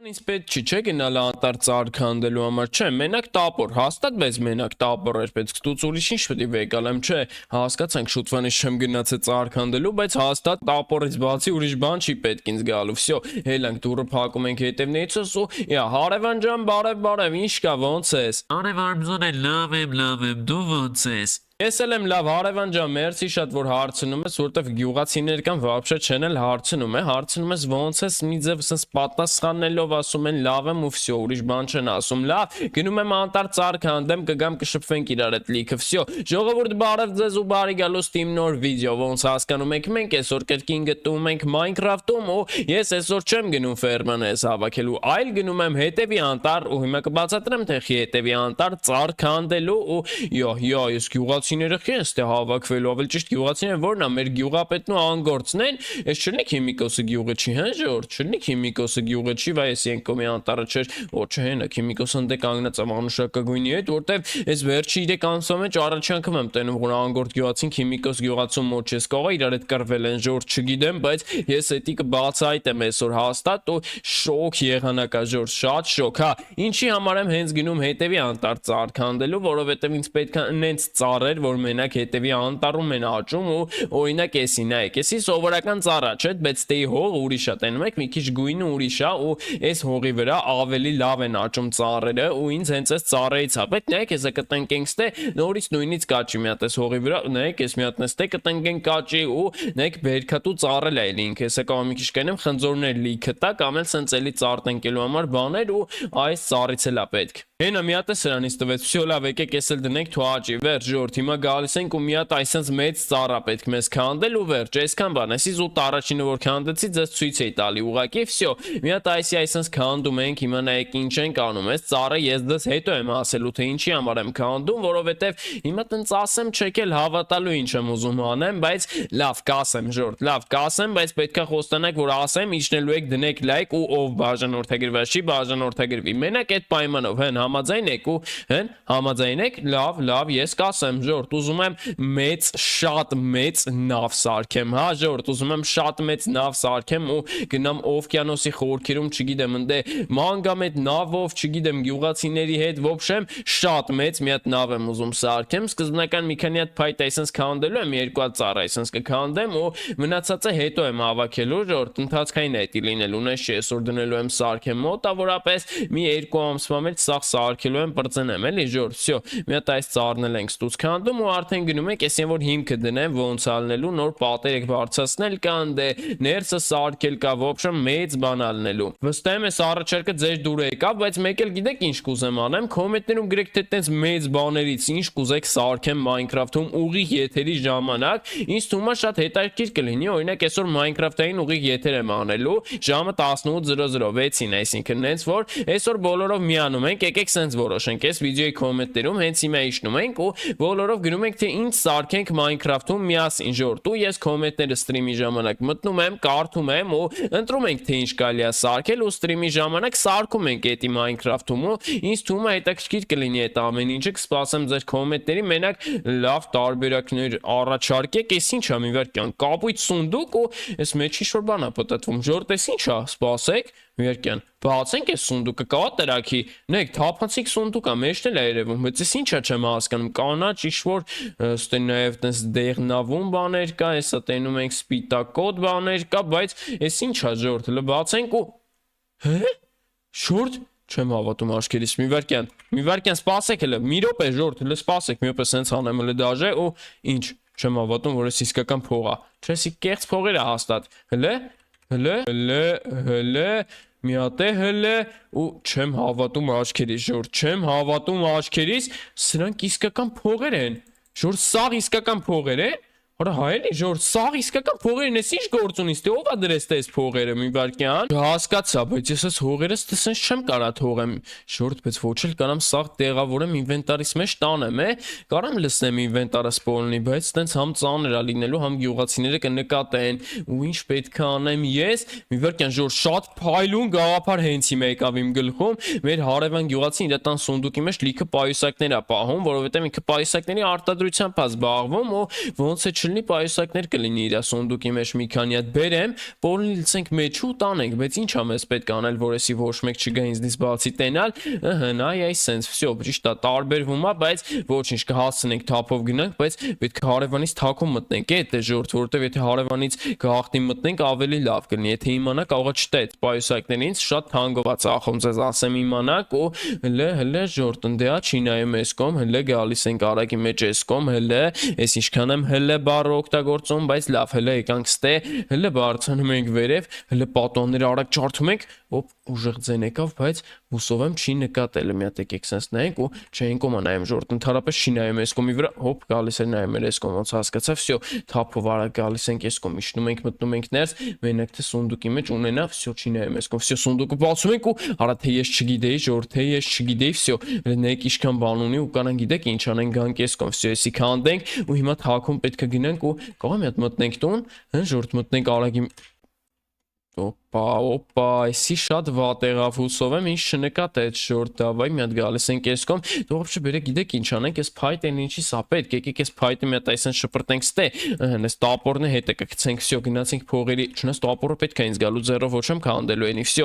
Ինձ պետք չի չէ գնալ անտառ ծառ քանդելու համար, չէ, մենակ տապոր, հաստատ մեզ մենակ տապոր էր պետք, ստուց ուրիշ ինչ պետք է վեկալեմ, չէ, հասկացանք շուտվանից չեմ գնացել ծառ քանդելու, բայց հաստատ տապորից բացի ուրիշ բան չի պետք ինձ գալու, վсё, հելանք դուրը փակում ենք հետևնիցս ու հարևան ջան, բարև, ինչ կա, ոնց ես։ Արևարմզոն է լավ եմ, դու ոնց ես։ Ես էլ եմ լավ, հարևան ջան, մերսի շատ որ հարցնում ես, որտեվ գյուղացիներ կան вообще չեն էլ հարցնում ես ոնց ես, մի ձև sense պատասխանելով ասում են լավ եմ ու վсё, ուրիշ բան չեն ասում, լավ, գնում եմ անտառ ծառ քանդեմ, կգամ կշփվենք իրար հետ լիքը, վсё, ժողովուրդ բարև ձեզ ու բարի գալուստ իմ նոր վիդեո, ոնց հասկանում եք, մենք այսօր կրկին գտնվում ենք Minecraft-ում ու ես այսօր չեմ գնում ֆերմանես հավաքելու, այլ գնում եմ հետևի անտառ ու հիմա կբացատրեմ թե հետևի անտառ ծառ քանդելու ու ես գյուղացիները քիչ ստե հավաքվելու, ավելի ճիշտ գյուղացիները որն է, մեր գյուղապետն ու անգործն են, ես չլինի քիմիկոսը գյուղը չի, հա ժողովուրդ, չլինի քիմիկոսը գյուղը չի, վայ ես եկոմի անտառը չէր, ոչ հենա քիմիկոսը ընդ կանգնած է մանուշակագույնի հետ, որտեվ այս վերջի 3 ամսվա մեջ առաջ անգամ եմ տենում, որ անգորդ գյուղացին քիմիկոս գյուղացում մոտ չես կողա, իրար հետ կռվել են, ժողովուրդ չգիտեմ, բայց ես էդի կբացահայտեմ այսօր հաստատ ու շոկ եղանակա ժողովուրդ, շատ շոկ, հա, ինչի համար եմ հենց գնում հետևի անտառ ծառ քանդելու, որովհետև ինձ պետք է նենց ծառեր, որ մենակ հետևի անտառում են աճում ու օրինակ էսի նայեք, էսի սովորական ծառա չէ, բայց դե հող ուրիշ է, տենում եք, մի քիչ գույնը ուրիշ է ու այս հողի վրա ավելի լավ են աճում ծառերը ու ինձ հենց այս ծառերից է, բայց նայեք, հեսա կտնկենք ստե նորից նույնից կաճի մի հատ այս հողի վրա, նայեք, ես մի հատ նստե կտնկենք կաճի ու նայեք բերքատու ծառել է ինքը, հեսա կամ մի քիչ կենեմ խնձորներ լիքը տա կամ էլ սենց էլի ծառ տնկելու համար բաներ ու այս ծառից էլ է պետք։ Հենա մի հատ է սրանից տվեց, վсё լավ, եկեք ես էլ դնենք թու աճի, վերջ ժորդ, հիմա գալիս ենք ու մի հատ այսպես մեծ ծառա պետք մեզ քանդել ու վերջ, այսքան բան, այսի զուտ առաջինը որ քանդեցի, ձեզ ցույց էի տալի ուղակի, վсё, մի հատ այսպես քանդում ենք, հիմա նայեք ինչ ենք անում, այս ծառը ես դες հետո եմ ասելու թե ինչի համար եմ քանդում, որովհետև հիմա տենց ասեմ, չեք էլ հավատալու ինչ եմ ուզում անեմ, բայց լավ կասեմ ժորդ, լավ կասեմ, բայց պետքա խոստանաք, որ ասեմ, իջնելու եք դնեք լայք ու ով բաժանորդագրված չի, բաժանորդագրվի։ Մենակ այդ պայմանով հեն համաձայն եք ու հեն համաձայն եք, լավ, ես կասեմ, ժորդ, ուզում եմ շատ մեծ նավ սարքեմ, հա, ժորդ, ուզում եմ շատ մեծ նավ սարքեմ ու գնամ օվկիանոսի խորքերում, չգիտեմ, ընդ մանգամ այդ նավով, չգիտեմ, գյուղացիների հետ, ոբշեմ, շատ մեծ մի հատ նավ եմ ուզում սարքեմ, սկզբնական մի քանի հատ փայտ այսպես քանդելու եմ, երկու հատ ծառ այսպես կքանդեմ ու մնացածը հետո եմ հավաքելու, ժորդ, ընթացքային է դի լինելու, ունես չի, այսօր դնելու եմ սարքեմ մոտավորապես մի 2 ամսվա մեջ սաղ սարքելու եմ, բրծնեմ, էլի ժորդ, վсё, մի հատ այս ծառնել ենք ստուց քանդում ու արդեն գնում ենք, այսինքն որ հիմքը դնեմ, ոնց ալնելու, նոր պատեր եք բարձրացնել կան, դե ներսը սարքել կա, ոբշը մեծ բան ալնելու։ Վստահ եմ այս առաջարկը ձեր դուր եկավ, բայց մեկ էլ գիտեք ինչ կուզեմ անեմ, կոմենտներում գրեք թե տենց մեծ բաներից ինչ կուզեք սարքեմ Minecraft-ում ուղիղ եթերի ժամանակ, ինձ թվում է շատ հետաքրքիր կլինի, օրինակ այսօր Minecraft-ային ուղիղ եթեր եմ անելու, ժամը 18:06-ին, այսինքն նենց որ այսօր բոլորով միանում ենք, եկեք սենց որոշենք, այս վիդեոյի կոմենտներում հենց հիմա իջնում ենք ու բոլորով գրում ենք թե ինչ սարքենք Minecraft-ում միասին ժորդ ու ես կոմենտները սթրիմի ժամանակ մտնում եմ, կարդում եմ ու ընտրում ենք թե ինչ կարելի է սարքել ու սթրիմի ժամանակ սարքում ենք էդի Minecraft-ում ու ինձ թվում է հետաքրքիր կլինի այդ ամեն ինչը, կսպասեմ ձեր կոմենտների, մենակ լավ տարբերակներ առաջարկեք, այս ինչ է մի վարքյան, կապույտ սունդուկ ու այս մեջ ինչ որ բան է պատտվում, ժորդ էս ինչ է, սպասեք, Մերկյան, բացենք այս սունդուկը կա տրակի, նայեք, թափանցիկ սունդուկ է, մեջն էլ է երևում, բայց ես ինչա չեմ հասկանում, կանաչ ինչ-որ ստե նաև տես դեղնավուն բաներ կա, հեսա տենում ենք սպիտակոտ բաներ կա, բայց ես ինչա ժորդ, հլը բացենք ու հե՞, ժորդ, չեմ հավատում աչքերիս, մի վարքյան, սպասեք հլը, մի րոպե ժորդ, հլը սպասեք, մի րոպե սենց անեմ հլը դաժե ու ինչ, չեմ հավատում, որ ես իսկական փող է, չէ, սի կեղծ փողեր է հաստատ, հլը, մի հատ է հլը ու չեմ հավատում աչքերիս, ժորդ, չեմ հավատում աչքերիս, սրանք իսկական փողեր են, ժորդ, սաղ իսկական փողեր են, Արա հայելի ժորդ, սաղ իսկական փողերն ես ինչ գործ ունիս, թե ով է դրես թե այս փողերը մի վարքյան, հասկացա, բայց ես այս հողերս տեսնես չեմ կարա թողեմ, ժորդ, բայց ոչ էլ կարամ սաղ տեղավորեմ ինվենտարիս մեջ տանեմ, կարամ լսնեմ ինվենտարը սպոլնի, բայց տենց համ ծանր է լինելու, համ գյուղացիները կնկատեն, ու ինչ պետք է անեմ ես, մի վարքյան ժորդ, շատ փայլուն գաղափար հենց հիմա եկավ իմ գլխում, մեր հարևան գյուղացին իր տան սունդուկի մեջ լիքը պայուսակներ է պահում, որովհետև ինքը պայուսակների արտադրությամբ է զբաղվում ու ոնց է չլինի պայուսակներ կլինի իր սոնդուկի մեջ մի քանի հատ բերեմ, բոլորին լցենք մեջ ու տանենք, բայց ի՞նչ է մեզ պետք անել, որեսի ոչ մեկ չգա ինձնից բացի տենալ, նայ այս sense, всё, ճիշտ է, տարբերվում է, բայց ոչինչ կհասցնենք թափով գնանք, բայց պետք է հարևանից թաքում մտնենք, էդ է ժորտ, որովհետև եթե հարևանից գաղտնի մտնենք, ավելի լավ կլինի, եթե իմանա կարող է չտա այդ պայուսակներից շատ թանկով է ծախում, ձեզ ասեմ իմանաք ու հլը ժորտ ընդեա չի նայում այս կողմ, հլը գալիս ենք արագի մեջ այս կողմ, հլը, այս ինչքան եմ հլը բառը օգտագործում, բայց լավ, հլը եկանք ստե, հլը բարձանում ենք վերև, հլը պատոնները արագ ջարդում ենք, ոպ ուժեղ ձեն եկավ, բայց հուսով եմ չի նկատել, մի հատ եկեք sense նայենք ու չէին կոմա նայում ժորտ, ընդհանրապես չի նայում այս կողմի վրա, հոպ գալիս է նայում էր այս կողմ, ոնց հասկացա, всё, թափով արագ գալիս ենք այս կողմ, իջնում ենք, մտնում ենք ներս, մենակ թե սունդուկի մեջ ունենա, всё, չի նայում այս կողմ, всё, սունդուկը բացում ենք ու արա թե ես չգիտեի, ժորտ, թե ես չգիտեի, всё, նայեք ինչքան բան ունի ու կանան գիտեք ինչ անենք գանք այս կողմ, всё, էսի քանդենք ու հիմա թաքուն պետք է գնանք ու կարող եմ մի հատ մտնենք տուն, ժորտ մտնենք արագի Օպա, այսի շատ վատ եղավ, հուսով եմ ինչ չնկատ այդ ժորտ դավայ, մի հատ գալիս ենք այս կողմ, դու вообще բերեք գիտեք ինչ անենք, այս փայտեն ինչի սա պետք, եկեք այս փայտը մի հատ այսեն շպրտենք ստե, այս տապորն է հետը կգցենք, всё, գնացինք փողերի, չնայած տապորը պետք է ինձ գալու ձեռով ոչ եմ քանդելու էնի, всё,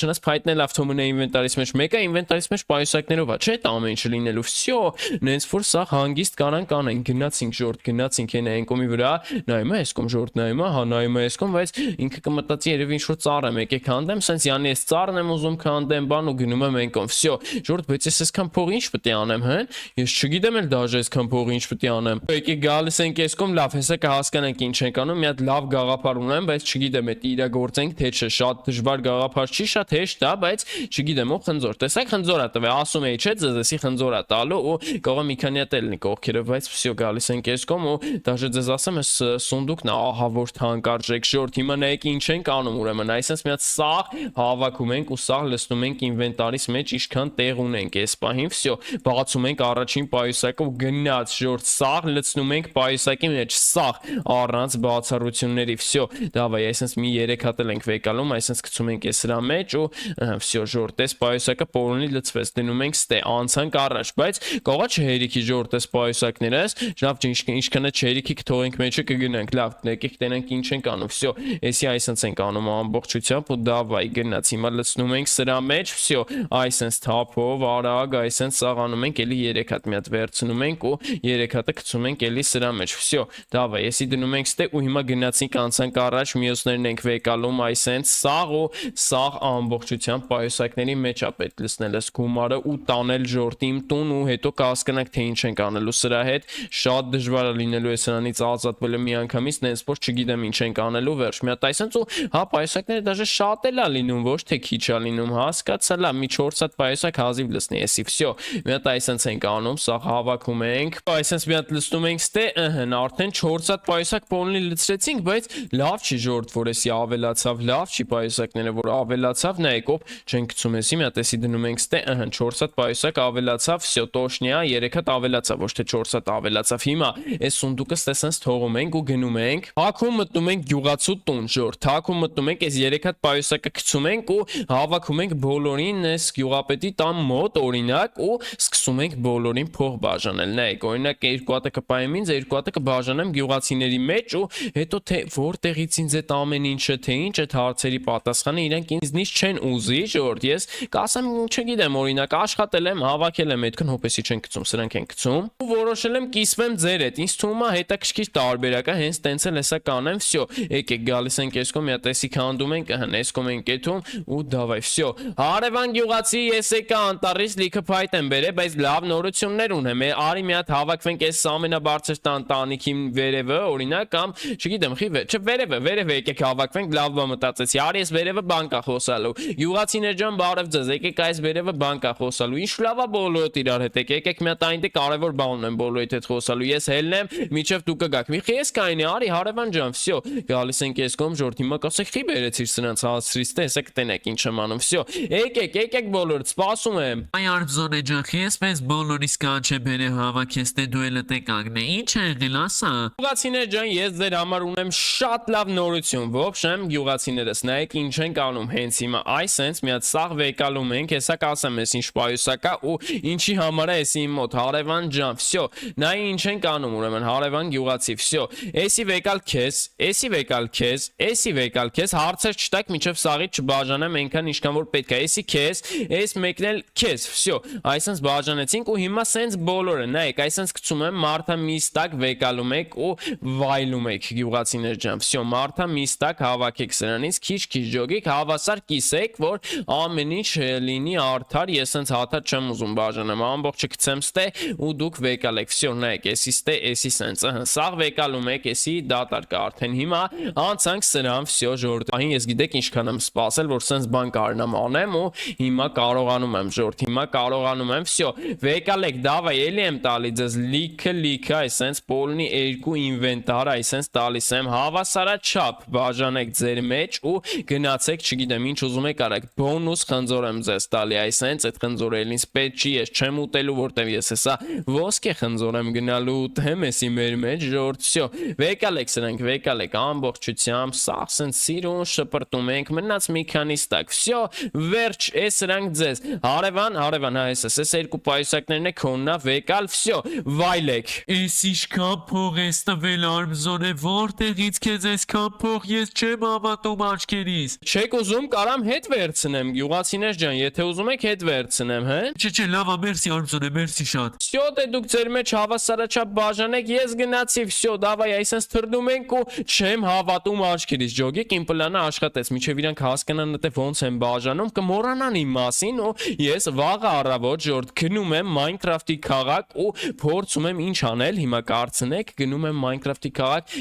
չնայած փայտն էլ ավտոմոբիլի ինվենտարից մեջ մեկը, ինվենտարից մեջ պայուսակներով է, չէ՞ դա ամեն ինչը լինելու, всё, նենց որ սա հանգիստ կանանք անենք, գնացինք ժորտ, գնացինք այն այն կողմի վրա, նայում է այս կողմ ժորտ նայում է, հա նայում է այս կողմ, բայց ինքը կմտածի երևի ինչ որ ծառ եմ եկեք քանդեմ, sense յանի այս ծառն եմ ուզում քանդեմ, բան ու գնում եմ այն կողմ, всё, ժորտ, բայց ես այսքան փող ինչ պետք է անեմ, հա? Ես չգիտեմ էլ դաժե այսքան փող ինչ պետք է անեմ։ Եկեք գալիս ենք այս կողմ, լավ, հեսա կհասկանանք ինչ ենք անում, մի հատ լավ գաղափար ունեմ, բայց չգիտեմ էդ իրագործենք թե չէ, շատ դժվար գաղափար չի, շատ հեշտ է, բայց չգիտեմ ով խնձոր։ Տեսեք խնձոր է տվել, ասում էի, չէ՞, ձեզ էսի խնձոր է տալու ու կարող է մի քանի հատ լինի կողքերը, բայց всё, գալիս ենք այս կողմ ու դաժե ձեզ ասեմ, այս սունդուկն ահա որ թանկարժեք ժորտ, հիմա նայեք ինչ ենք անում ուրեմն, այսպես մի հատ սաղ հավաքում ենք ու սաղ լցնում ենք ինվենտարից մեջ ինչքան տեղ ունենք այս պահին, всё, բացում ենք առաջին պայուսակը ու գնաց ժորտ, սաղ լցնում ենք պայուսակի մեջ, սաղ առանց բացառությունների, всё, դավայ, այսպես մի 3 հատ ենք վեկալում, այսպես գցում ենք այս սրա մեջ ու всё, ժորտ, այս պայուսակը պորոնի լցվեց, դնում ենք ստե, անցանք առաջ, բայց կարողա չհերիքի ժորտ այս պայուսակներս, լավ, ինչքան է չհերիքի կթողենք մեջը կգնանք, լավ, եկեք տենանք ինչ ենք անում, всё, էսի այսպես ենք անում ամբողջությամբ ու դավայ գնաց, հիմա լցնում ենք սրա մեջ, всё, այսպես թափով արագ, այսպես սաղանում ենք, էլի 3 հատ մի հատ վերցնում ենք ու 3 հատը գցում ենք էլի սրա մեջ, всё, դավայ, էսի դնում ենք ստե ու հիմա գնացինք անցանք առաջ, մյուսներն ենք վեկալում, այսպես սաղ ու սաղ ամբողջությամբ պայուսակների մեջ է պետք լցնել այս գումարը ու տանել ժորտի իմ տուն ու հետո կհասկանանք թե ինչ ենք անելու սրա հետ, շատ դժվար է լինելու է սրանից ազատվելը միանգամից, նենց որ չգիտեմ ինչ ենք անելու, վերջ, մի հատ այսպես ու հա պայուսակները դաժե շատ էլ է լինում, ոչ թե քիչ է լինում, հասկացա, լավ, մի 4 հատ պայուսակ հազիվ լցնի, էսի, всё, մի հատ այսպես ենք անում, սա հավաքում ենք, այսպես մի հատ լցնում ենք ստե, արդեն 4 հատ պայուսակ պոլնի լցրեցինք, բայց լավ չի ժորտ, որ էսի ավելացավ, լավ չի պայուսակները, որ ավելացավ, նայեք, ով չենք գցում էսի, մի հատ էսի դնում ենք ստե, 4 հատ պայուսակ ավելացավ, всё, տոշնի է, 3 հատ ավելացավ, ոչ թե 4 հատ ավելացավ, հիմա այս սունդուկը ստեսենց թողում ենք ու գնում ենք, թաքուն մտնում ենք գյուղացու տուն, ժորտ, թաքուն մտնում ենք, այս 3 հատ պայուսակը գցում ենք ու հավաքում ենք բոլորին այս գյուղապետի տան մոտ օրինակ ու սկսում ենք բոլորին փող բաժանել, նայեք, օրինակ 2 հատը կպայեմ ինձ, 2 հատը կբաժանեմ գյուղացիների մեջ ու հետո թե որտեղից ինձ այդ ամեն ինչը, թե ինչ այդ հարցերի պատասխանը իրանք ինձնից չեն ուզի, ժորտ, ես կասեմ, չգիտեմ, օրինակ աշխատել եմ, հավաքել եմ այդքան հոպեսի չեն գցում, սրանք են գցում ու որոշել եմ կիսվեմ ձեր հետ, ինձ թվում է հետաքրքիր տարբերակ է, հենց տենց էլ հեսա կանեմ, всё, եկեք գալիս ենք այս կողմ, մի հատ էսի քանդում ենք, այս կողմ ենք կեթում ու դավայ, всё, հարևան գյուղացի ես եկա անտառից լիքը փայտ եմ բերել, բայց լավ նորություններ ունեմ, արի մի հատ հավաքվենք այս ամենաբարձր տանտանիքի վերևը, օրինակ կամ չգիտեմ, վերևը եկեք հավաքվենք, լավ բան մտածեցի, արի ես վերևը բան կա խոսալու, գյուղացիներ ջան, բարև ձեզ, եկեք այս վերևը բան կա խոսալու, ինչ լավ է բոլորդ իրար հետ եկեք մի հատ այնտեղ կարևոր բան ունեմ բոլորիդ հետ խոսալու, ես հելնեմ, միջև դուք կգաք, մի խես կայնի, արի հարևան ջան, всё, գալիս ենք այս կողմ, ժորտ, հիմա կասեք, խի բերեց բերեցիր սրանց հասցրից, տեսեք տենեք ինչ եմ անում։ Всё, եկեք բոլորդ, սպասում եմ։ Այ Արմզոնե ջան, ես մեզ բոլորիս կանչե բերե հավաքես թե դու էլ տե կանգնե։ Ինչ է եղել, ասա։ Գյուղացիներ ջան, ես ձեր համար ունեմ շատ լավ նորություն։ Ոբշեմ, գյուղացիներս, նայեք ինչ ենք անում հենց հիմա։ Այս հենց մի հատ սաղ վեկալում ենք, հեսա կասեմ ես ինչ պայուսակա ու ինչի համար է էս իմ մոտ հարևան ջան։ Всё, նայ ինչ ենք անում ուրեմն հարևան գյուղացի։ Всё, էսի վեկալ քեզ, էսի վեկալ քեզ, էսի վեկալ քեզ, հարցեր չտակ միջև սաղից չբաժանեմ այնքան ինչքան որ պետք է։ Էսի քեզ, էս մեկն էլ քեզ։ Всё, այսպես բաժանեցինք ու հիմա սենց բոլորը, նայեք, այսպես գցում եմ մարդը միստակ վեկալում եք ու վայլում եք գյուղացիներ ջան։ Всё, մարդը միստակ հավաքեք սրանից, քիչ ջոգիկ, հավասար կիսեք, որ ամեն ինչ լինի արդար, ես սենց հաթա չեմ ուզում բաժանեմ, ամբողջը գցեմ ստե ու դուք վեկալեք։ Всё, նայեք, էսի ստե, էսի սենց, սաղ վեկալում եք, էսի դատարկա արդեն հիմա անցանք սրան։ Всё, ժողովուրդ, અહીં ես գիտեք ինչքան եմ սպասել, որ սենց բան կարողանամ անեմ ու հիմա կարողանում եմ, ժողովուրդ, հիմա կարողանում եմ։ Всё, վեկալեք, դավայ, էլի եմ տալի ձեզ լիքը, այսենց պոլնի երկու ինվենտար, այսենց տալիս եմ հավասարաչափ բաժանեք ձեր մեջ ու գնացեք, չգիտեմ ինչ ուզում եք արեք, բոնուս խնձոր եմ ձեզ տալի, այսենց այդ խնձորը ինձ պետք չի, ես չեմ ուտելու, որտեվ ես հեսա ոսկե խնձոր եմ գնալու ուտեմ էսի մեր մեջ, ժողովուրդ, всё, վեկալեք սրանք, վեկալեք ամբողջությամբ, սաղ սենց սիրուն շպրտում ենք, մնաց մի քանի ստակ։ Всё, վերջ, էս սրանք ձեզ։ Հարևան, հա, էս երկու պայուսակներն է քոննա, վեկալ, всё, վայլեք։ Էս ինչքան փող ես տվել Արմզոնե, որտեղից քեզ այսքան փող, ես չեմ հավատում աչքերիս։ Չեք ուզում կարամ հետ վերցնեմ, գյուղացիներ ջան, եթե ուզում եք հետ վերցնեմ, հա։ Չէ, լավ է, մերսի Արմզոնե, մերսի շատ։ Всё, դե դուք ձեր մեջ հավասարաչափ բաժանեք, ես գնացի, всё, դավայ, այսպես թռնում ենք ու չեմ հավատում աչքերիս, ջոգիկ, իմ պլանը աշխատեց, միջև իրանք հասկանան թե ոնց եմ բաժանում, կմոռանան իմ մասին ու ես վաղը առավոտ ժորդ գնում եմ Minecraft-ի քաղաք ու փորձում եմ ինչ անել, հիմա կարծնեք, գնում եմ Minecraft-ի քաղաք,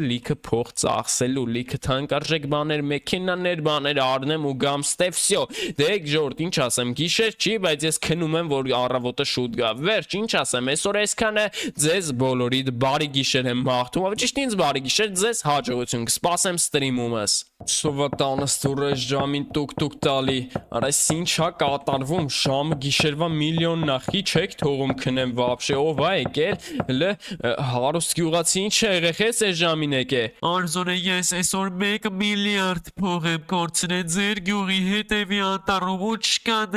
լիքը փող ծախսելու, լիքը թանկարժեք բաներ, մեքենաներ, բաներ առնեմ ու գամ ստե, всё, դե ժորդ, ինչ ասեմ, գիշեր չի, բայց ես քնում եմ, որ առավոտը շուտ գա, վերջ, ինչ ասեմ, այսօր այսքանը ձեզ բոլորիդ բարի գիշեր եմ մաղթում, ճիշտ ինձ բարի գիշեր, ձեզ հաջողություն, կսպասեմ ստրիմումս։ Սովատանս դուրս ժամին տուկ տալի, արայս ինչա կատարվում, ժամը գիշերվա միլիոն նախի չեք թողում քնեմ վաբշե, ով է եկել, հլը հարուստ գյուղացի ինչ է եղեք ես այս ժամին եկե։ Արմզոնե, ես այսօր 1 միլիարդ փող եմ կորցրել ձեր գյուղի հետևի անտառում ու չկա